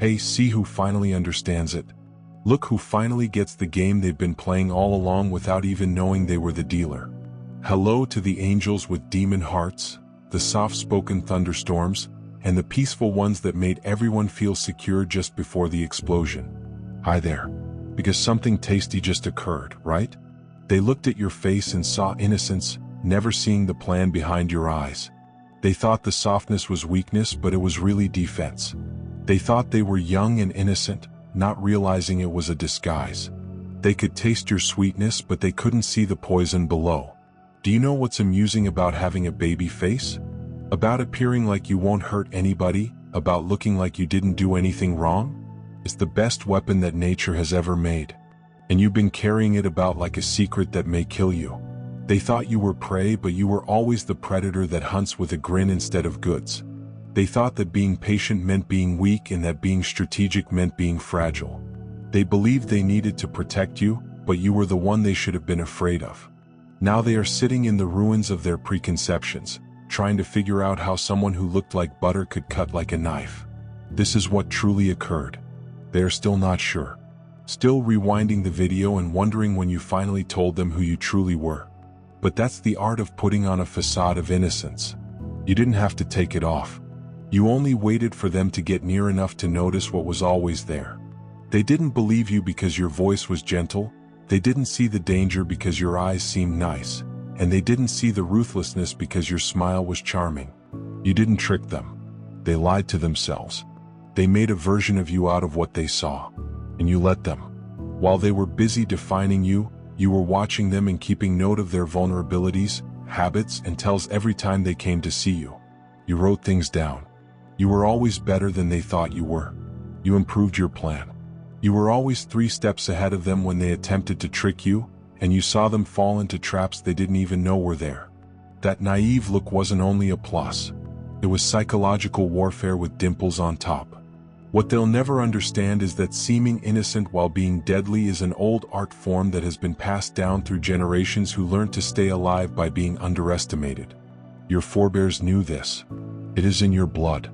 Hey, see who finally understands it. Look who finally gets the game they've been playing all along without even knowing they were the dealer. Hello to the angels with demon hearts, the soft-spoken thunderstorms, and the peaceful ones that made everyone feel secure just before the explosion. Hi there. Because something tasty just occurred, right? They looked at your face and saw innocence, never seeing the plan behind your eyes. They thought the softness was weakness, but it was really defense. They thought they were young and innocent, not realizing it was a disguise. They could taste your sweetness, but they couldn't see the poison below. Do you know what's amusing about having a baby face? About appearing like you won't hurt anybody, about looking like you didn't do anything wrong? It's the best weapon that nature has ever made. And you've been carrying it about like a secret that may kill you. They thought you were prey, but you were always the predator that hunts with a grin instead of goods. They thought that being patient meant being weak and that being strategic meant being fragile. They believed they needed to protect you, but you were the one they should have been afraid of. Now they are sitting in the ruins of their preconceptions, trying to figure out how someone who looked like butter could cut like a knife. This is what truly occurred. They are still not sure. Still rewinding the video and wondering when you finally told them who you truly were. But that's the art of putting on a facade of innocence. You didn't have to take it off. You only waited for them to get near enough to notice what was always there. They didn't believe you because your voice was gentle, they didn't see the danger because your eyes seemed nice, and they didn't see the ruthlessness because your smile was charming. You didn't trick them. They lied to themselves. They made a version of you out of what they saw, and you let them. While they were busy defining you, you were watching them and keeping note of their vulnerabilities, habits, and tells every time they came to see you. You wrote things down. You were always better than they thought you were. You improved your plan. You were always 3 steps ahead of them when they attempted to trick you, and you saw them fall into traps they didn't even know were there. That naive look wasn't only a plus. It was psychological warfare with dimples on top. What they'll never understand is that seeming innocent while being deadly is an old art form that has been passed down through generations who learned to stay alive by being underestimated. Your forebears knew this. It is in your blood.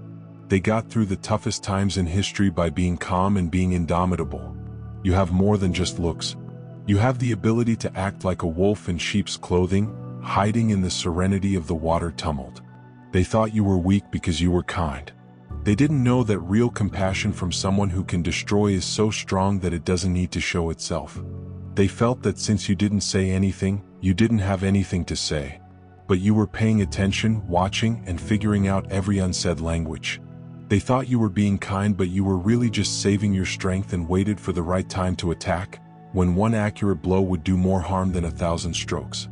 They got through the toughest times in history by being calm and being indomitable. You have more than just looks. You have the ability to act like a wolf in sheep's clothing, hiding in the serenity of the water tumult. They thought you were weak because you were kind. They didn't know that real compassion from someone who can destroy is so strong that it doesn't need to show itself. They felt that since you didn't say anything, you didn't have anything to say. But you were paying attention, watching, and figuring out every unsaid language. They thought you were being kind, but you were really just saving your strength and waited for the right time to attack, when one accurate blow would do more harm than 1,000 strokes.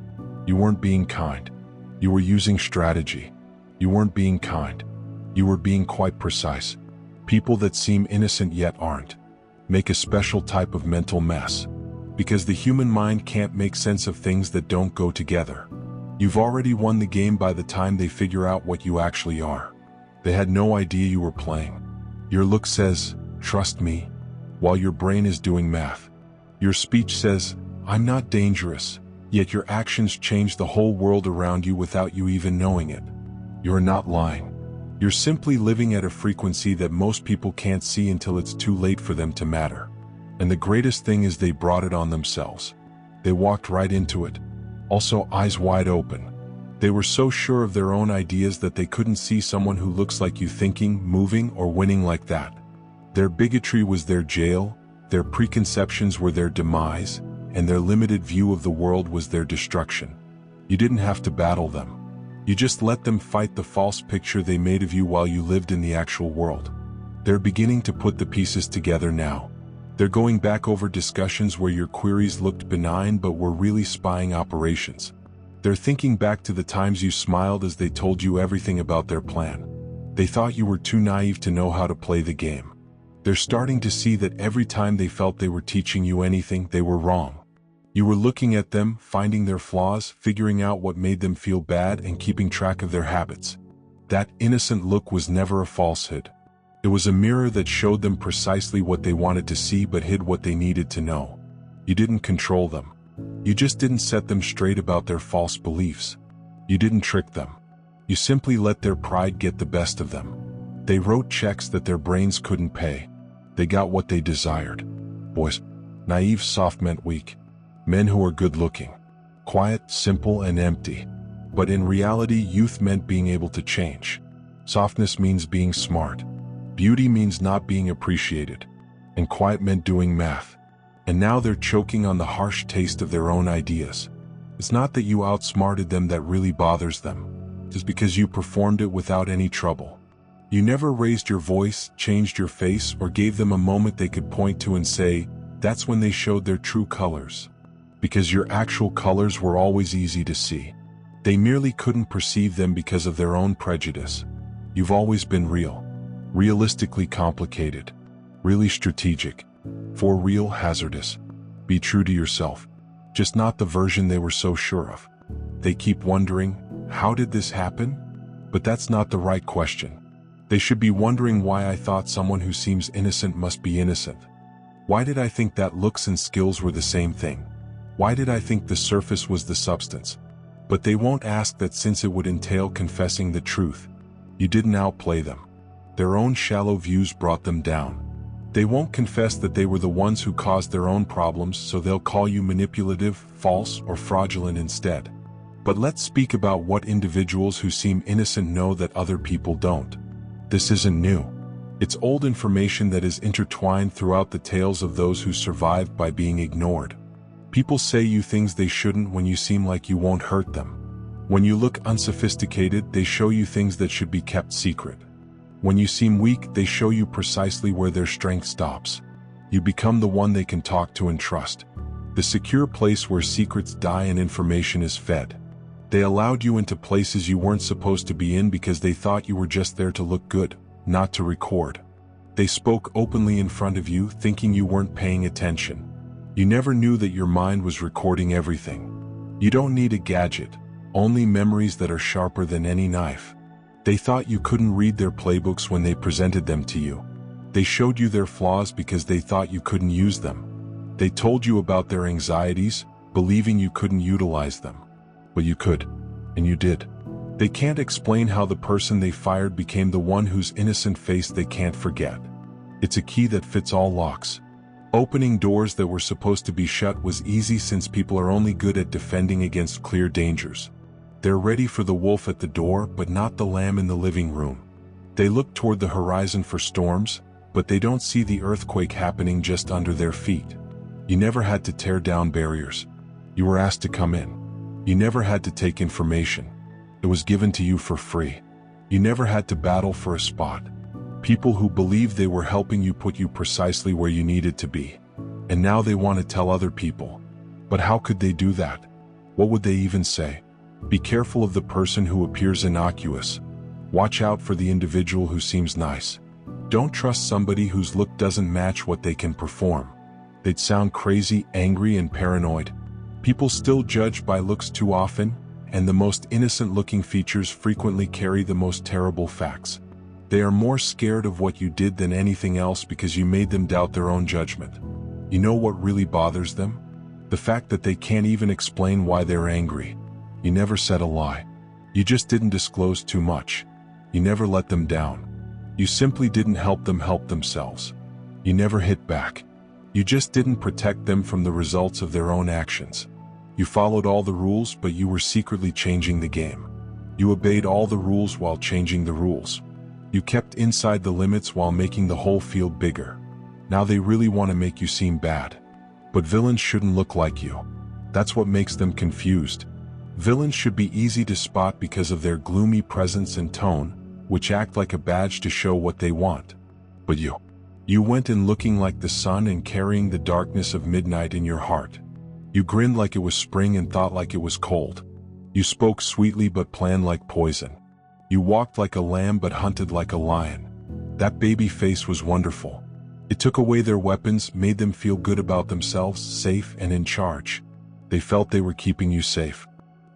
You weren't being kind. You were using strategy. You weren't being kind. You were being quite precise. People that seem innocent yet aren't make a special type of mental mess. Because the human mind can't make sense of things that don't go together. You've already won the game by the time they figure out what you actually are. They had no idea you were playing. Your look says, "Trust me," while your brain is doing math. Your speech says, "I'm not dangerous," yet your actions change the whole world around you without you even knowing it. You're not lying. You're simply living at a frequency that most people can't see until it's too late for them to matter. And the greatest thing is they brought it on themselves. They walked right into it. Also, eyes wide open. They were so sure of their own ideas that they couldn't see someone who looks like you thinking, moving, or winning like that. Their bigotry was their jail, their preconceptions were their demise, and their limited view of the world was their destruction. You didn't have to battle them. You just let them fight the false picture they made of you while you lived in the actual world. They're beginning to put the pieces together now. They're going back over discussions where your queries looked benign but were really spying operations. They're thinking back to the times you smiled as they told you everything about their plan. They thought you were too naive to know how to play the game. They're starting to see that every time they felt they were teaching you anything, they were wrong. You were looking at them, finding their flaws, figuring out what made them feel bad, and keeping track of their habits. That innocent look was never a falsehood. It was a mirror that showed them precisely what they wanted to see but hid what they needed to know. You didn't control them. You just didn't set them straight about their false beliefs. You didn't trick them. You simply let their pride get the best of them. They wrote checks that their brains couldn't pay. They got what they desired. Boys, naive, soft meant weak. Men who are good-looking, quiet, simple, and empty. But in reality, youth meant being able to change. Softness means being smart. Beauty means not being appreciated. And quiet meant doing math. And now they're choking on the harsh taste of their own ideas. It's not that you outsmarted them that really bothers them. It's because you performed it without any trouble. You never raised your voice, changed your face, or gave them a moment they could point to and say, that's when they showed their true colors. Because your actual colors were always easy to see. They merely couldn't perceive them because of their own prejudice. You've always been real. Realistically complicated. Really strategic. For real, hazardous. Be true to yourself. Just not the version they were so sure of. They keep wondering, how did this happen? But that's not the right question. They should be wondering why I thought someone who seems innocent must be innocent. Why did I think that looks and skills were the same thing? Why did I think the surface was the substance? But they won't ask that since it would entail confessing the truth. You didn't outplay them. Their own shallow views brought them down. They won't confess that they were the ones who caused their own problems, so they'll call you manipulative, false, or fraudulent instead. But let's speak about what individuals who seem innocent know that other people don't. This isn't new. It's old information that is intertwined throughout the tales of those who survived by being ignored. People say you things they shouldn't when you seem like you won't hurt them. When you look unsophisticated, they show you things that should be kept secret. When you seem weak, they show you precisely where their strength stops. You become the one they can talk to and trust. The secure place where secrets die and information is fed. They allowed you into places you weren't supposed to be in because they thought you were just there to look good, not to record. They spoke openly in front of you, thinking you weren't paying attention. You never knew that your mind was recording everything. You don't need a gadget, only memories that are sharper than any knife. They thought you couldn't read their playbooks when they presented them to you. They showed you their flaws because they thought you couldn't use them. They told you about their anxieties, believing you couldn't utilize them. But you could, and you did. They can't explain how the person they fired became the one whose innocent face they can't forget. It's a key that fits all locks. Opening doors that were supposed to be shut was easy since people are only good at defending against clear dangers. They're ready for the wolf at the door, but not the lamb in the living room. They look toward the horizon for storms, but they don't see the earthquake happening just under their feet. You never had to tear down barriers. You were asked to come in. You never had to take information. It was given to you for free. You never had to battle for a spot. People who believed they were helping you put you precisely where you needed to be. And now they want to tell other people. But how could they do that? What would they even say? Be careful of the person who appears innocuous. Watch out for the individual who seems nice. Don't trust somebody whose look doesn't match what they can perform. They'd sound crazy, angry, and paranoid. People still judge by looks too often, and the most innocent-looking features frequently carry the most terrible facts. They are more scared of what you did than anything else because you made them doubt their own judgment. You know what really bothers them? The fact that they can't even explain why they're angry. You never said a lie. You just didn't disclose too much. You never let them down. You simply didn't help them help themselves. You never hit back. You just didn't protect them from the results of their own actions. You followed all the rules, but you were secretly changing the game. You obeyed all the rules while changing the rules. You kept inside the limits while making the whole field bigger. Now they really want to make you seem bad. But villains shouldn't look like you. That's what makes them confused. Villains should be easy to spot because of their gloomy presence and tone, which act like a badge to show what they want. But you went in looking like the sun and carrying the darkness of midnight in your heart. You grinned like it was spring and thought like it was cold. You spoke sweetly but planned like poison. You walked like a lamb but hunted like a lion. That baby face was wonderful. It took away their weapons, made them feel good about themselves, safe and in charge. They felt they were keeping you safe.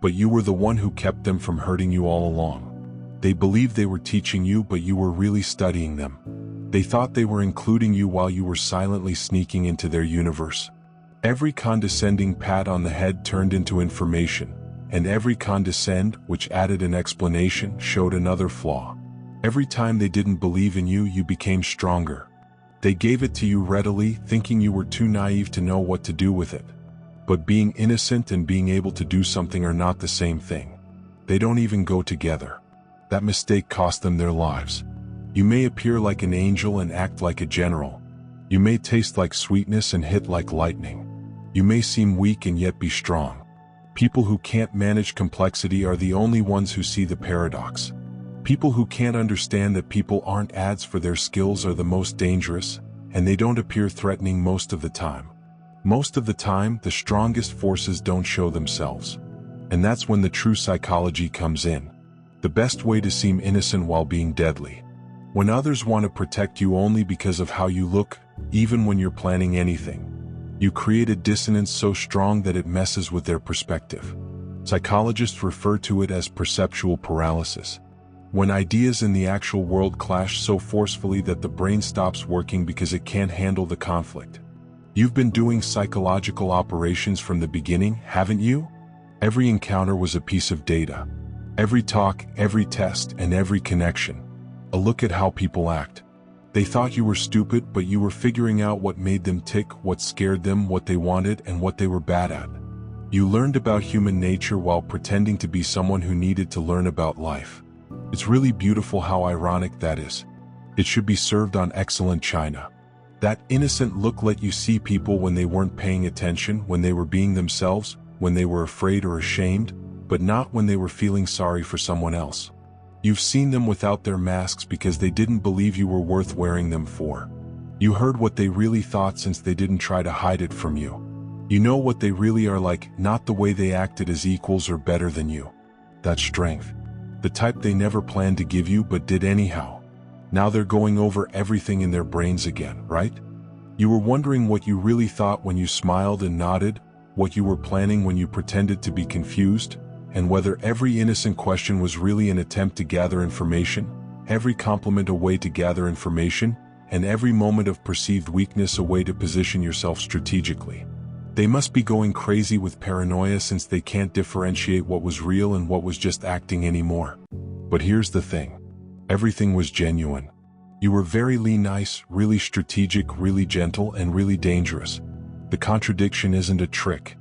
But you were the one who kept them from hurting you all along. They believed they were teaching you, but you were really studying them. They thought they were including you while you were silently sneaking into their universe. Every condescending pat on the head turned into information, and every condescend, which added an explanation, showed another flaw. Every time they didn't believe in you, you became stronger. They gave it to you readily, thinking you were too naive to know what to do with it. But being innocent and being able to do something are not the same thing. They don't even go together. That mistake cost them their lives. You may appear like an angel and act like a general. You may taste like sweetness and hit like lightning. You may seem weak and yet be strong. People who can't manage complexity are the only ones who see the paradox. People who can't understand that people aren't ads for their skills are the most dangerous, and they don't appear threatening most of the time. Most of the time, the strongest forces don't show themselves. And that's when the true psychology comes in. The best way to seem innocent while being deadly. When others want to protect you only because of how you look, even when you're planning anything, you create a dissonance so strong that it messes with their perspective. Psychologists refer to it as perceptual paralysis. When ideas in the actual world clash so forcefully that the brain stops working because it can't handle the conflict. You've been doing psychological operations from the beginning, haven't you? Every encounter was a piece of data. Every talk, every test, and every connection. A look at how people act. They thought you were stupid, but you were figuring out what made them tick, what scared them, what they wanted, and what they were bad at. You learned about human nature while pretending to be someone who needed to learn about life. It's really beautiful how ironic that is. It should be served on excellent china. That innocent look let you see people when they weren't paying attention, when they were being themselves, when they were afraid or ashamed, but not when they were feeling sorry for someone else. You've seen them without their masks because they didn't believe you were worth wearing them for. You heard what they really thought since they didn't try to hide it from you. You know what they really are like, not the way they acted as equals or better than you. That's strength. The type they never planned to give you but did anyhow. Now they're going over everything in their brains again, right? You were wondering what you really thought when you smiled and nodded, what you were planning when you pretended to be confused, and whether every innocent question was really an attempt to gather information, every compliment a way to gather information, and every moment of perceived weakness a way to position yourself strategically. They must be going crazy with paranoia since they can't differentiate what was real and what was just acting anymore. But here's the thing. Everything was genuine. You were very nice, really strategic, really gentle, and really dangerous. The contradiction isn't a trick.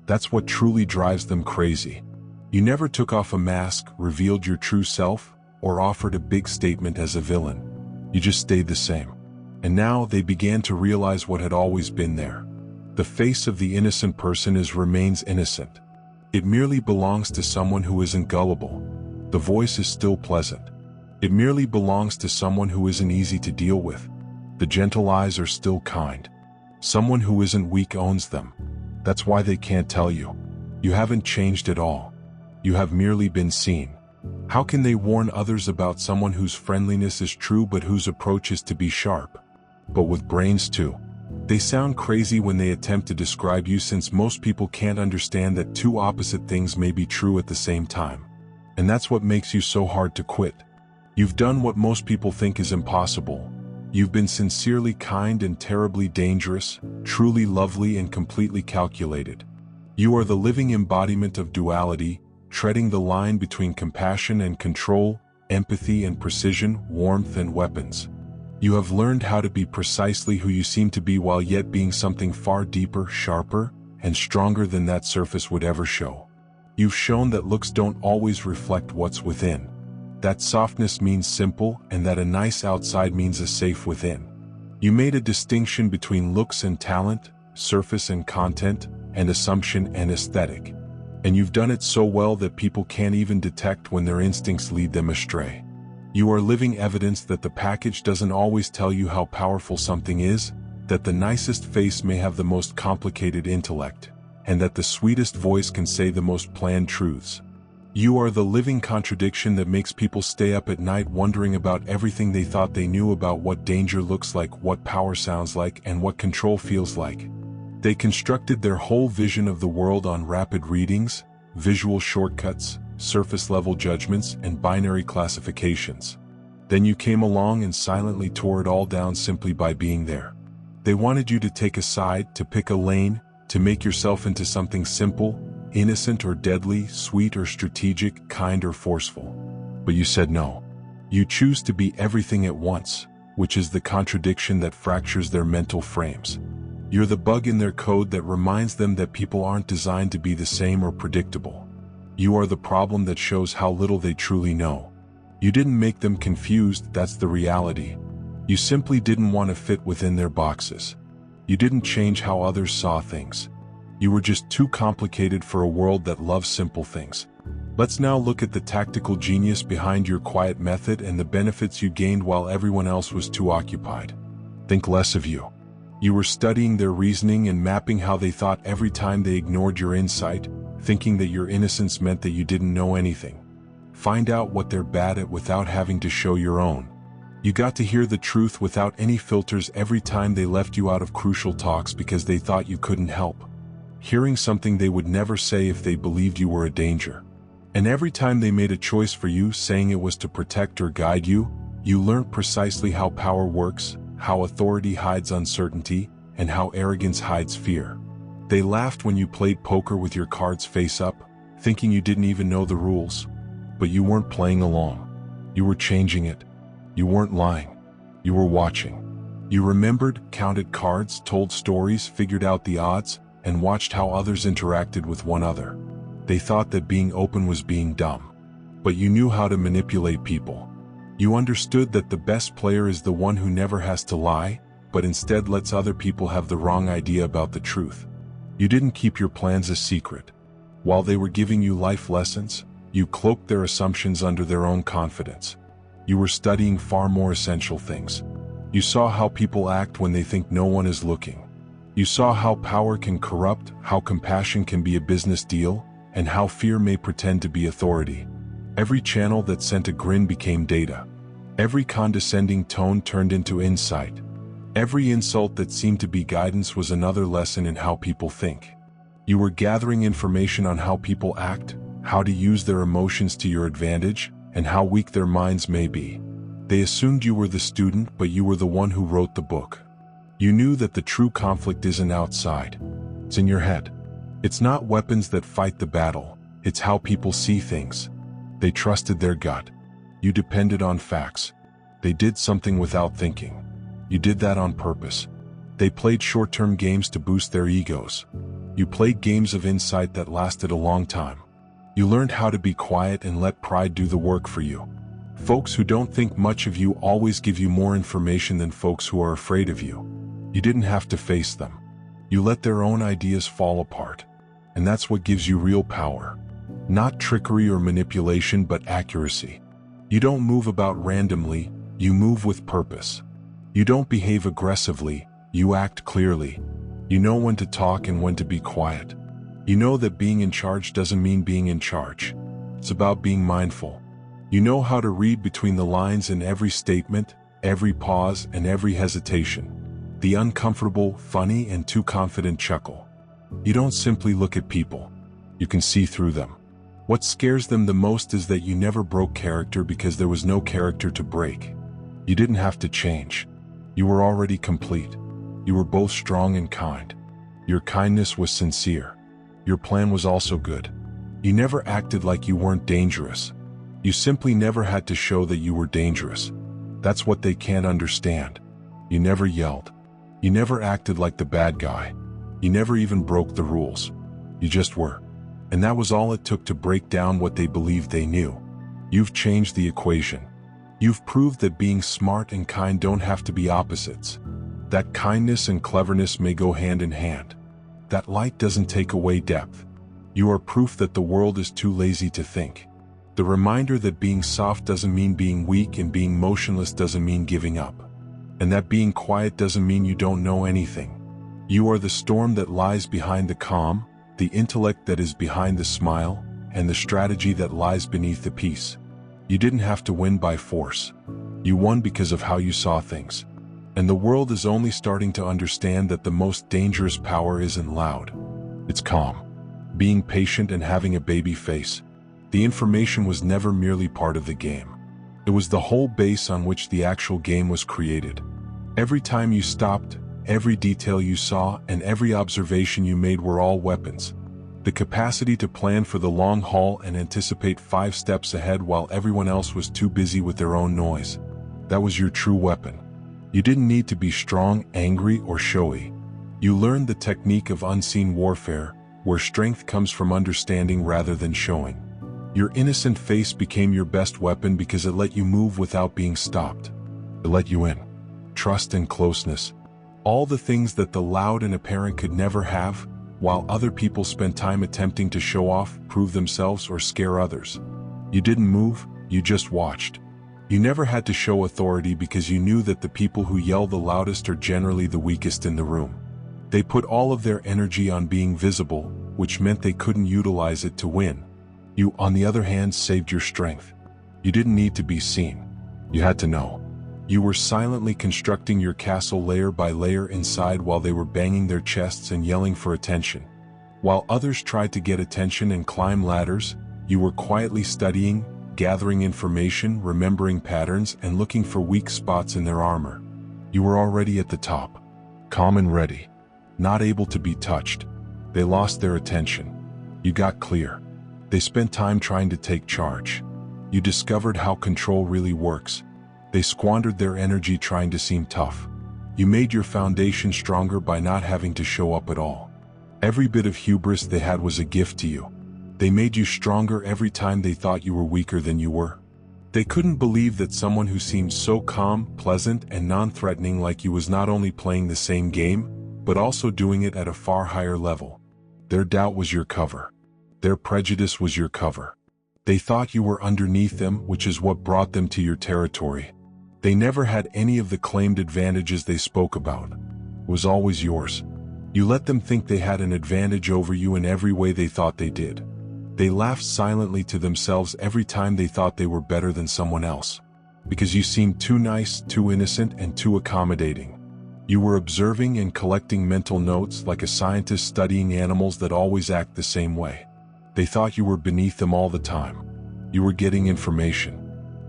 That's what truly drives them crazy. You never took off a mask, revealed your true self, or offered a big statement as a villain. You just stayed the same. And now they began to realize what had always been there. The face of the innocent person remains innocent. It merely belongs to someone who isn't gullible. The voice is still pleasant. It merely belongs to someone who isn't easy to deal with. The gentle eyes are still kind. Someone who isn't weak owns them. That's why they can't tell you. You haven't changed at all. You have merely been seen. How can they warn others about someone whose friendliness is true but whose approach is to be sharp? But with brains too. They sound crazy when they attempt to describe you since most people can't understand that two opposite things may be true at the same time. And that's what makes you so hard to quit. You've done what most people think is impossible. You've been sincerely kind and terribly dangerous, truly lovely and completely calculated. You are the living embodiment of duality, treading the line between compassion and control, empathy and precision, warmth and weapons. You have learned how to be precisely who you seem to be while yet being something far deeper, sharper, and stronger than that surface would ever show. You've shown that looks don't always reflect what's within. That softness means simple, and that a nice outside means a safe within. You made a distinction between looks and talent, surface and content, and assumption and aesthetic. And you've done it so well that people can't even detect when their instincts lead them astray. You are living evidence that the package doesn't always tell you how powerful something is, that the nicest face may have the most complicated intellect, and that the sweetest voice can say the most planned truths. You are the living contradiction that makes people stay up at night wondering about everything they thought they knew about what danger looks like, what power sounds like, and what control feels like. They constructed their whole vision of the world on rapid readings, visual shortcuts, surface-level judgments, and binary classifications. Then you came along and silently tore it all down simply by being there. They wanted you to take a side, to pick a lane, to make yourself into something simple, innocent or deadly, sweet or strategic, kind or forceful. But you said no. You choose to be everything at once. which is the contradiction that fractures their mental frames. You're the bug in their code that reminds them that people aren't designed to be the same or predictable. You are the problem that shows how little they truly know. You didn't make them confused, that's the reality. You simply didn't want to fit within their boxes. You didn't change how others saw things. You were just too complicated for a world that loves simple things. Let's now look at the tactical genius behind your quiet method and the benefits you gained while everyone else was too occupied. Think less of you. You were studying their reasoning and mapping how they thought every time they ignored your insight, thinking that your innocence meant that you didn't know anything. Find out what they're bad at without having to show your own. You got to hear the truth without any filters every time they left you out of crucial talks because they thought you couldn't help. Hearing something they would never say if they believed you were a danger. And every time they made a choice for you, saying it was to protect or guide you, you learned precisely how power works, how authority hides uncertainty, and how arrogance hides fear. They laughed when you played poker with your cards face up, thinking you didn't even know the rules. But you weren't playing along. You were changing it. You weren't lying. You were watching. You remembered, counted cards, told stories, figured out the odds, and watched how others interacted with one another. They thought that being open was being dumb. But you knew how to manipulate people. You understood that the best player is the one who never has to lie, but instead lets other people have the wrong idea about the truth. You didn't keep your plans a secret. While they were giving you life lessons, you cloaked their assumptions under their own confidence. You were studying far more essential things. You saw how people act when they think no one is looking. You saw how power can corrupt, how compassion can be a business deal, and how fear may pretend to be authority. Every channel that sent a grin became data. Every condescending tone turned into insight. Every insult that seemed to be guidance was another lesson in how people think. You were gathering information on how people act, how to use their emotions to your advantage, and how weak their minds may be. They assumed you were the student, but you were the one who wrote the book. You knew that the true conflict isn't outside. It's in your head. It's not weapons that fight the battle, it's how people see things. They trusted their gut. You depended on facts. They did something without thinking. You did that on purpose. They played short-term games to boost their egos. You played games of insight that lasted a long time. You learned how to be quiet and let pride do the work for you. Folks who don't think much of you always give you more information than folks who are afraid of you. You didn't have to face them. You let their own ideas fall apart. And that's what gives you real power. Not trickery or manipulation, but accuracy. You don't move about randomly, you move with purpose. You don't behave aggressively, you act clearly. You know when to talk and when to be quiet. You know that being in charge doesn't mean being in charge. It's about being mindful. You know how to read between the lines in every statement, every pause, and every hesitation. The uncomfortable, funny, and too confident chuckle. You don't simply look at people. You can see through them. What scares them the most is that you never broke character because there was no character to break. You didn't have to change. You were already complete. You were both strong and kind. Your kindness was sincere. Your plan was also good. You never acted like you weren't dangerous. You simply never had to show that you were dangerous. That's what they can't understand. You never yelled. You never acted like the bad guy. You never even broke the rules. You just were. And that was all it took to break down what they believed they knew. You've changed the equation. You've proved that being smart and kind don't have to be opposites. That kindness and cleverness may go hand in hand. That light doesn't take away depth. You are proof that the world is too lazy to think. The reminder that being soft doesn't mean being weak and being motionless doesn't mean giving up. And that being quiet doesn't mean you don't know anything. You are the storm that lies behind the calm, the intellect that is behind the smile, and the strategy that lies beneath the peace. You didn't have to win by force. You won because of how you saw things. And the world is only starting to understand that the most dangerous power isn't loud. It's calm. Being patient and having a baby face. The information was never merely part of the game. It was the whole base on which the actual game was created. Every time you stopped, every detail you saw, and every observation you made were all weapons. The capacity to plan for the long haul and anticipate 5 steps ahead while everyone else was too busy with their own noise. That was your true weapon. You didn't need to be strong, angry, or showy. You learned the technique of unseen warfare, where strength comes from understanding rather than showing. Your innocent face became your best weapon because it let you move without being stopped. It let you in. Trust and closeness. All the things that the loud and apparent could never have, while other people spent time attempting to show off, prove themselves, or scare others. You didn't move, you just watched. You never had to show authority because you knew that the people who yell the loudest are generally the weakest in the room. They put all of their energy on being visible, which meant they couldn't utilize it to win. You, on the other hand, saved your strength. You didn't need to be seen. You had to know. You were silently constructing your castle layer by layer inside while they were banging their chests and yelling for attention. While others tried to get attention and climb ladders, you were quietly studying, gathering information, remembering patterns, and looking for weak spots in their armor. You were already at the top, calm and ready, not able to be touched. They lost their attention. You got clear. They spent time trying to take charge. You discovered how control really works. They squandered their energy trying to seem tough. You made your foundation stronger by not having to show up at all. Every bit of hubris they had was a gift to you. They made you stronger every time they thought you were weaker than you were. They couldn't believe that someone who seemed so calm, pleasant, and non-threatening like you was not only playing the same game, but also doing it at a far higher level. Their doubt was your cover. Their prejudice was your cover. They thought you were underneath them, which is what brought them to your territory. They never had any of the claimed advantages they spoke about. It was always yours. You let them think they had an advantage over you in every way they thought they did. They laughed silently to themselves every time they thought they were better than someone else. Because you seemed too nice, too innocent, and too accommodating. You were observing and collecting mental notes like a scientist studying animals that always act the same way. They thought you were beneath them all the time. You were getting information.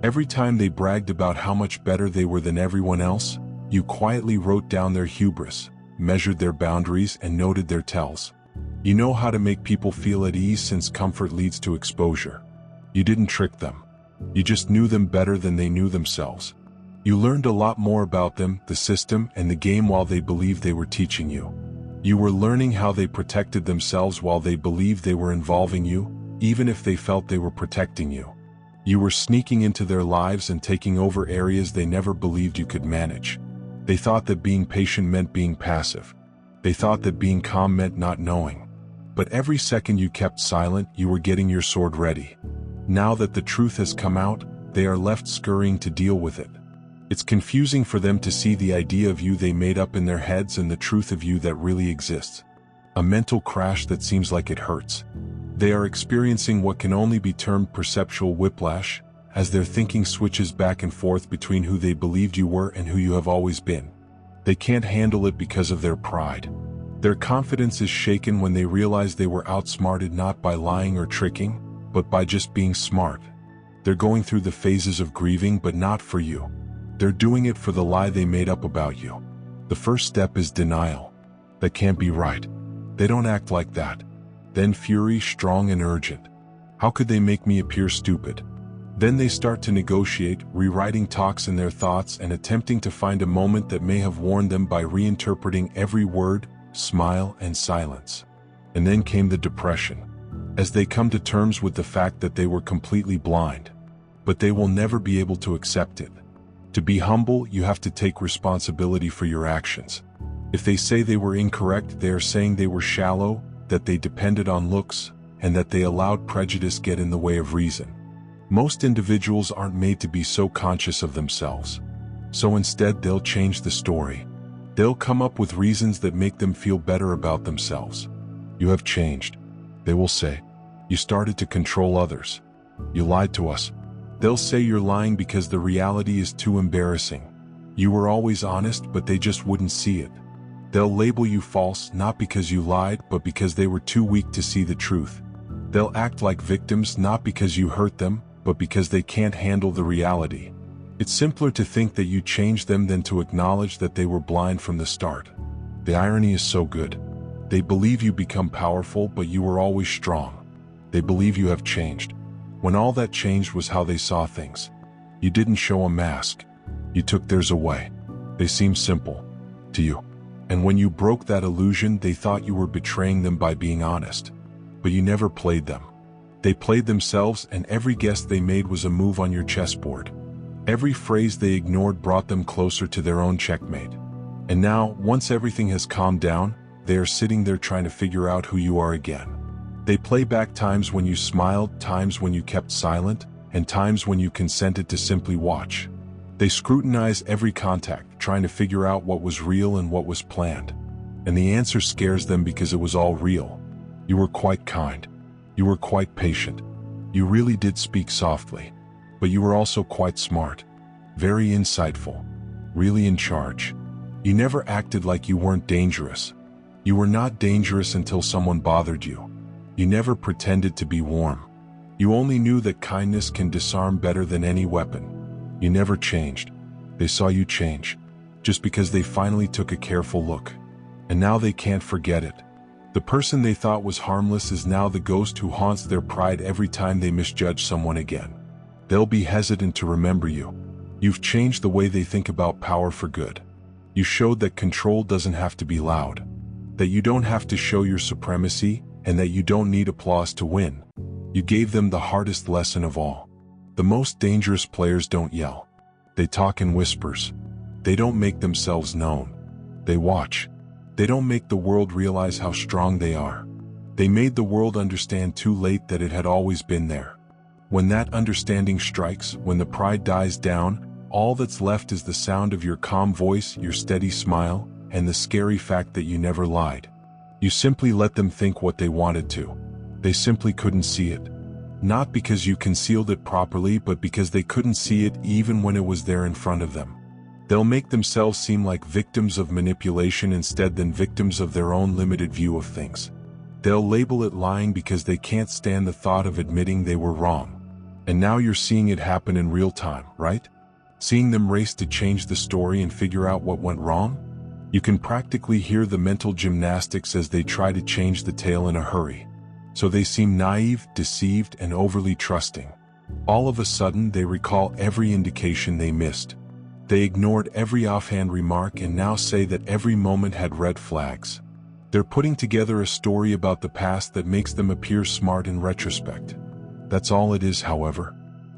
Every time they bragged about how much better they were than everyone else, you quietly wrote down their hubris, measured their boundaries, and noted their tells. You know how to make people feel at ease since comfort leads to exposure. You didn't trick them. You just knew them better than they knew themselves. You learned a lot more about them, the system, and the game while they believed they were teaching you. You were learning how they protected themselves while they believed they were involving you, even if they felt they were protecting you. You were sneaking into their lives and taking over areas they never believed you could manage. They thought that being patient meant being passive. They thought that being calm meant not knowing. But every second you kept silent, you were getting your sword ready. Now that the truth has come out, they are left scurrying to deal with it. It's confusing for them to see the idea of you they made up in their heads and the truth of you that really exists. A mental crash that seems like it hurts. They are experiencing what can only be termed perceptual whiplash, as their thinking switches back and forth between who they believed you were and who you have always been. They can't handle it because of their pride. Their confidence is shaken when they realize they were outsmarted not by lying or tricking, but by just being smart. They're going through the phases of grieving, but not for you. They're doing it for the lie they made up about you. The first step is denial. That can't be right. They don't act like that. Then fury, strong and urgent. How could they make me appear stupid? Then they start to negotiate, rewriting talks in their thoughts and attempting to find a moment that may have warned them by reinterpreting every word, smile, and silence. And then came the depression, as they come to terms with the fact that they were completely blind. But they will never be able to accept it. To be humble, you have to take responsibility for your actions. If they say they were incorrect, they are saying they were shallow, that they depended on looks, and that they allowed prejudice get in the way of reason. Most individuals aren't made to be so conscious of themselves. So instead, they'll change the story. They'll come up with reasons that make them feel better about themselves. You have changed. They will say. You started to control others. You lied to us. They'll say you're lying because the reality is too embarrassing. You were always honest, but they just wouldn't see it. They'll label you false, not because you lied, but because they were too weak to see the truth. They'll act like victims, not because you hurt them, but because they can't handle the reality. It's simpler to think that you changed them than to acknowledge that they were blind from the start. The irony is so good. They believe you become powerful, but you were always strong. They believe you have changed, when all that changed was how they saw things. You didn't show a mask. You took theirs away. They seemed simple to you. And when you broke that illusion, they thought you were betraying them by being honest. But you never played them. They played themselves, and every guess they made was a move on your chessboard. Every phrase they ignored brought them closer to their own checkmate. And now, once everything has calmed down, they are sitting there trying to figure out who you are again. They play back times when you smiled, times when you kept silent, and times when you consented to simply watch. They scrutinize every contact, trying to figure out what was real and what was planned. And the answer scares them because it was all real. You were quite kind. You were quite patient. You really did speak softly. But you were also quite smart. Very insightful. Really in charge. You never acted like you weren't dangerous. You were not dangerous until someone bothered you. You never pretended to be warm. You only knew that kindness can disarm better than any weapon. You never changed. They saw you change, just because they finally took a careful look. And now they can't forget it. The person they thought was harmless is now the ghost who haunts their pride every time they misjudge someone again. They'll be hesitant to remember you. You've changed the way they think about power for good. You showed that control doesn't have to be loud, that you don't have to show your supremacy, and that you don't need applause to win. You gave them the hardest lesson of all. The most dangerous players don't yell. They talk in whispers. They don't make themselves known. They watch. They don't make the world realize how strong they are. They made the world understand too late that it had always been there. When that understanding strikes, when the pride dies down, all that's left is the sound of your calm voice, your steady smile, and the scary fact that you never lied. You simply let them think what they wanted to. They simply couldn't see it. Not because you concealed it properly, but because they couldn't see it even when it was there in front of them. They'll make themselves seem like victims of manipulation instead than victims of their own limited view of things. They'll label it lying because they can't stand the thought of admitting they were wrong. And now you're seeing it happen in real time, right? Seeing them race to change the story and figure out what went wrong? You can practically hear the mental gymnastics as they try to change the tale in a hurry. So they seem naive, deceived, and overly trusting. All of a sudden, they recall every indication they missed. They ignored every offhand remark and now say that every moment had red flags. They're putting together a story about the past that makes them appear smart in retrospect. That's all it is, however.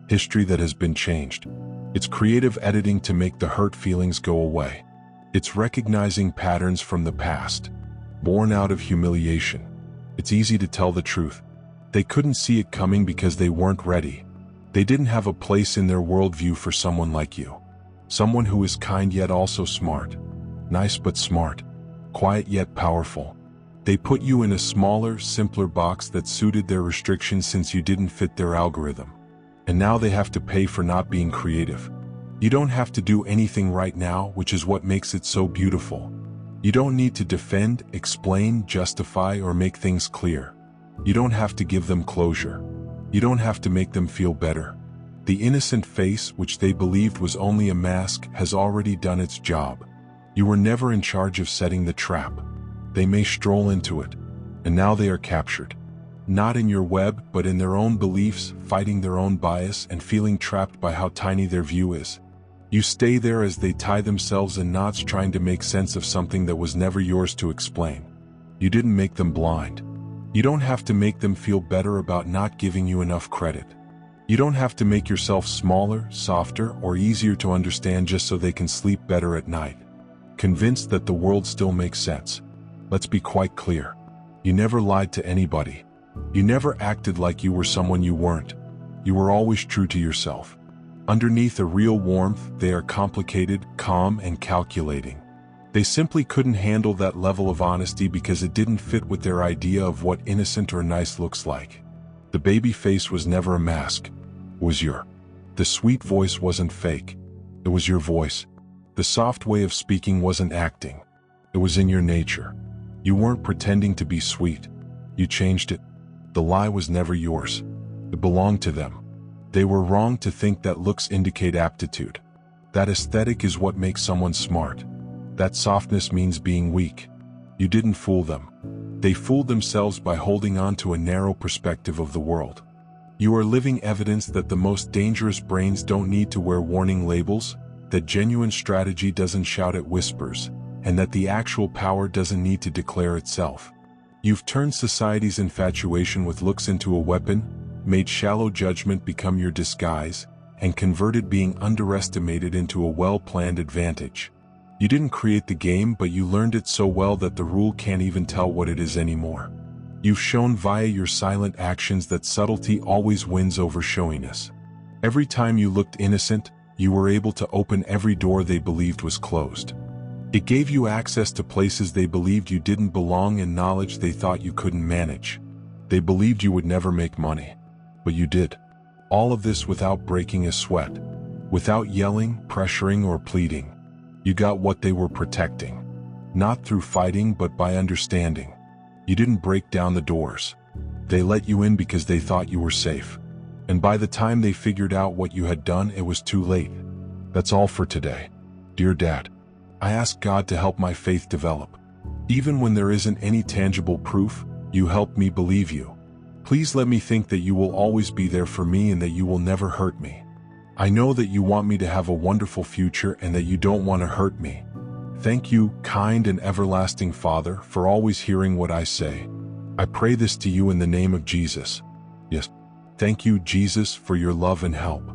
History that has been changed. It's creative editing to make the hurt feelings go away. It's recognizing patterns from the past, born out of humiliation. It's easy to tell the truth. They couldn't see it coming because they weren't ready. They didn't have a place in their worldview for someone like you. Someone who is kind yet also smart. Nice but smart. Quiet yet powerful. They put you in a smaller, simpler box that suited their restrictions since you didn't fit their algorithm. And now they have to pay for not being creative. You don't have to do anything right now, which is what makes it so beautiful. You don't need to defend, explain, justify, or make things clear. You don't have to give them closure. You don't have to make them feel better. The innocent face, which they believed was only a mask, has already done its job. You were never in charge of setting the trap. They may stroll into it, and now they are captured. Not in your web, but in their own beliefs, fighting their own bias and feeling trapped by how tiny their view is. You stay there as they tie themselves in knots trying to make sense of something that was never yours to explain. You didn't make them blind. You don't have to make them feel better about not giving you enough credit. You don't have to make yourself smaller, softer, or easier to understand just so they can sleep better at night. Convinced that the world still makes sense. Let's be quite clear. You never lied to anybody. You never acted like you were someone you weren't. You were always true to yourself. Underneath a real warmth, they are complicated, calm, and calculating. They simply couldn't handle that level of honesty because it didn't fit with their idea of what innocent or nice looks like. The baby face was never a mask. It was the sweet voice wasn't fake. It was your voice. The soft way of speaking wasn't acting. It was in your nature. You weren't pretending to be sweet. You changed it. The lie was never yours. It belonged to them. They were wrong to think that looks indicate aptitude. That aesthetic is what makes someone smart. That softness means being weak. You didn't fool them. They fooled themselves by holding on to a narrow perspective of the world. You are living evidence that the most dangerous brains don't need to wear warning labels. that genuine strategy doesn't shout at whispers, and that the actual power doesn't need to declare itself. You've turned society's infatuation with looks into a weapon, made shallow judgment become your disguise, and converted being underestimated into a well-planned advantage. You didn't create the game, but you learned it so well that the rule can't even tell what it is anymore. You've shown via your silent actions that subtlety always wins over showiness. Every time you looked innocent, you were able to open every door they believed was closed. It gave you access to places they believed you didn't belong and knowledge they thought you couldn't manage. They believed you would never make money. But you did. All of this without breaking a sweat. Without yelling, pressuring, or pleading. You got what they were protecting. Not through fighting, but by understanding. You didn't break down the doors. They let you in because they thought you were safe. And by the time they figured out what you had done, it was too late. That's all for today. Dear Dad, I ask God to help my faith develop. Even when there isn't any tangible proof, you help me believe you. Please let me think that you will always be there for me and that you will never hurt me. I know that you want me to have a wonderful future and that you don't want to hurt me. Thank you, kind and everlasting Father, for always hearing what I say. I pray this to you in the name of Jesus. Yes. Thank you, Jesus, for your love and help.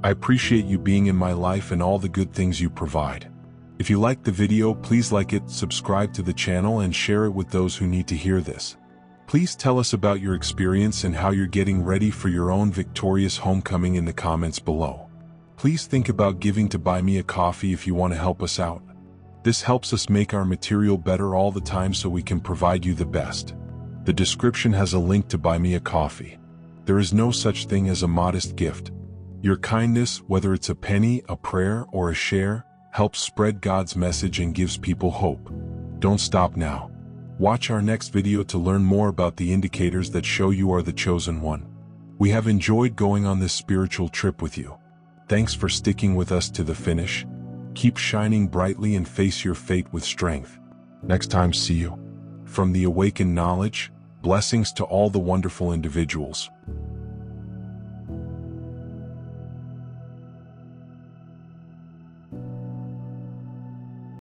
I appreciate you being in my life and all the good things you provide. If you liked the video, please like it, subscribe to the channel, and share it with those who need to hear this. Please tell us about your experience and how you're getting ready for your own victorious homecoming in the comments below. Please think about giving to Buy Me a Coffee if you want to help us out. This helps us make our material better all the time so we can provide you the best. The description has a link to Buy Me a Coffee. There is no such thing as a modest gift. Your kindness, whether it's a penny, a prayer, or a share, helps spread God's message and gives people hope. Don't stop now. Watch our next video to learn more about the indicators that show you are the chosen one. We have enjoyed going on this spiritual trip with you. Thanks for sticking with us to the finish. Keep shining brightly and face your fate with strength. Next time, see you. From the awakened knowledge, blessings to all the wonderful individuals.